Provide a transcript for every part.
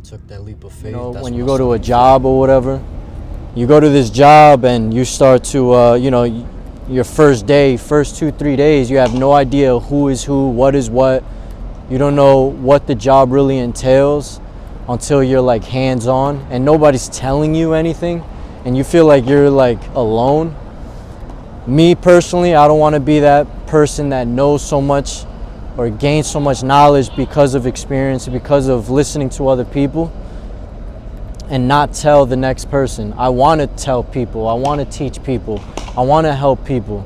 took that leap of faith. You know, That's when when you I go to a started job or whatever, you go to this job and you start to, you know, your first day, first 2-3 days, you have no idea who is who, what is what. You don't know what the job really entails until you're like hands-on and nobody's telling you anything and you feel like you're like alone. Me personally, I don't want to be that person that knows so much or gains so much knowledge because of experience, because of listening to other people, and not tell the next person. I want to tell people, I want to teach people, I want to help people.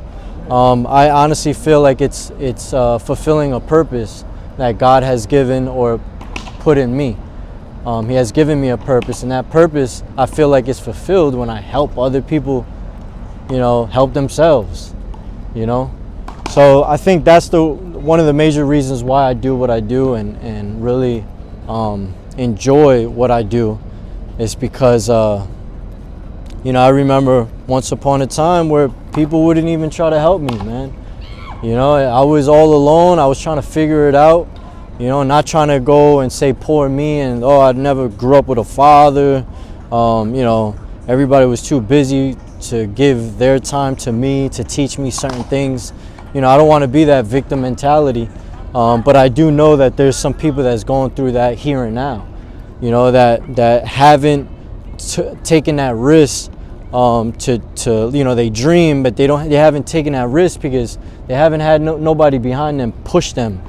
I honestly feel like it's fulfilling a purpose that God has given or put in me. He has given me a purpose, and that purpose I feel like is fulfilled when I help other people, you know, help themselves, you know. So I think that's one of the major reasons why I do what I do and really enjoy what I do, is because you know, I remember once upon a time where people wouldn't even try to help me, man. You know, I was all alone. I was trying to figure it out, you know, not trying to go and say poor me and, oh, I never grew up with a father. You know, everybody was too busy to give their time to me, to teach me certain things. You know, I don't want to be that victim mentality, but I do know that there's some people that's going through that here and now, you know, that haven't taken that risk to you know, they dream, but they haven't taken that risk because they haven't had nobody behind them push them,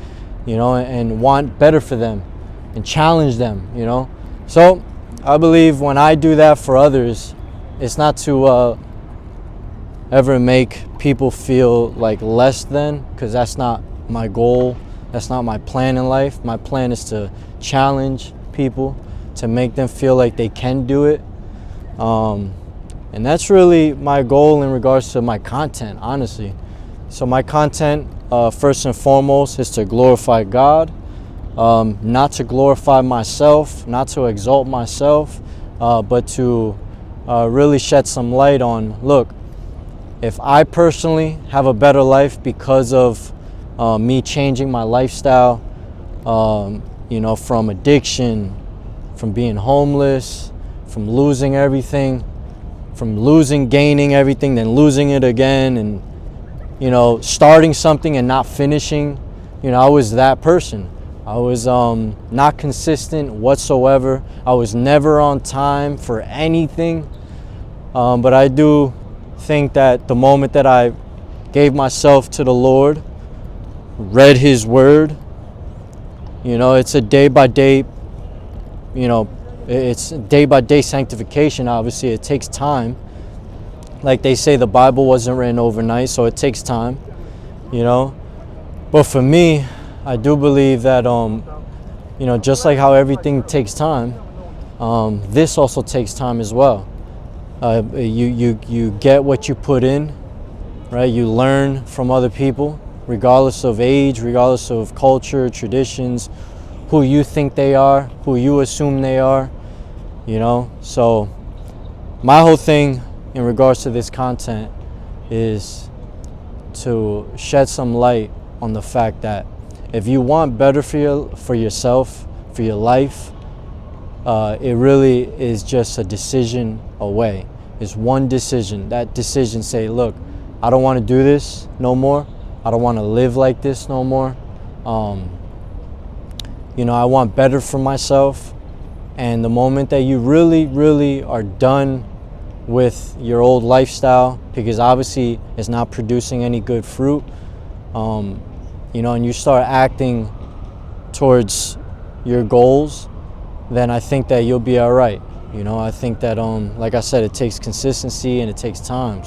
you know, and want better for them and challenge them, you know. So I believe when I do that for others, it's not to ever make people feel like less than, because that's not my goal. That's not my plan in life. My plan is to challenge people, to make them feel like they can do it. And that's really my goal in regards to my content, honestly. So my content, first and foremost, is to glorify God, not to glorify myself, not to exalt myself, but to really shed some light on, look, if I personally have a better life because of me changing my lifestyle, you know, from addiction, from being homeless, from losing everything, from gaining everything, then losing it again, and, you know, starting something and not finishing. You know, I was that person. I was not consistent whatsoever. I was never on time for anything. But I do think that the moment that I gave myself to the Lord, read His Word, you know, it's a day-by-day, you know, it's day-by-day sanctification. Obviously, it takes time. Like they say, the Bible wasn't written overnight, so it takes time, you know. But for me, I do believe that, you know, just like how everything takes time, this also takes time as well. You get what you put in, right? You learn from other people, regardless of age, regardless of culture, traditions, who you think they are, who you assume they are, you know. So my whole thing in regards to this content is to shed some light on the fact that if you want better for yourself, for your life, it really is just a decision away. It's one decision. That decision say, look, I don't want to do this no more. I don't want to live like this no more. You know, I want better for myself. And the moment that you really, really are done with your old lifestyle, because obviously it's not producing any good fruit, you know, and you start acting towards your goals, then I think that you'll be all right. You know, I think that, like I said, it takes consistency and it takes time.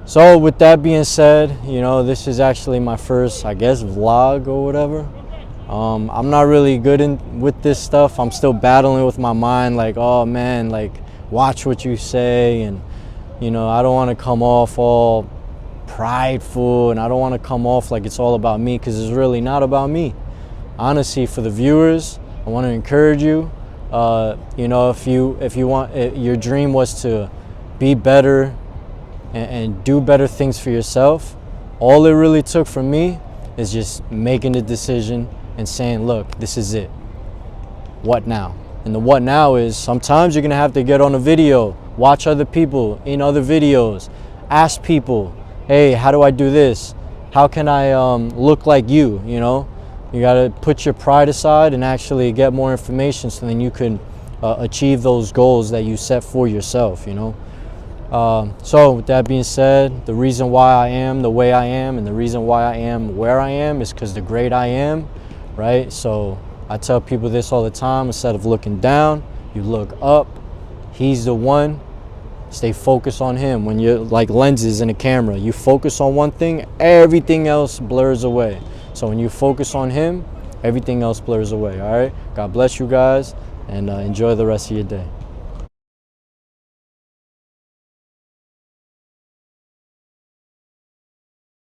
So with that being said, you know, this is actually my first, I guess, vlog or whatever. I'm not really good with this stuff. I'm still battling with my mind, like, oh man, like, watch what you say, and, you know, I don't want to come off all prideful, and I don't want to come off like it's all about me, because it's really not about me. Honestly, for the viewers, I want to encourage you. You know, if you want, your dream was to be better and do better things for yourself, all it really took from me is just making the decision and saying, look, this is it. what now? And the what now is sometimes you're gonna have to get on a video, watch other people in other videos, ask people, hey, how do I do this? How can I look like you? You know, you gotta put your pride aside and actually get more information so then you can achieve those goals that you set for yourself, you know. So with that being said, the reason why I am the way I am and the reason why I am where I am is because the great I am, right? So I tell people this all the time: instead of looking down, you look up. He's the one. Stay focused on him. When you're like lenses in a camera, you focus on one thing, everything else blurs away. So when you focus on him, everything else blurs away. All right, God bless you guys, and enjoy the rest of your day.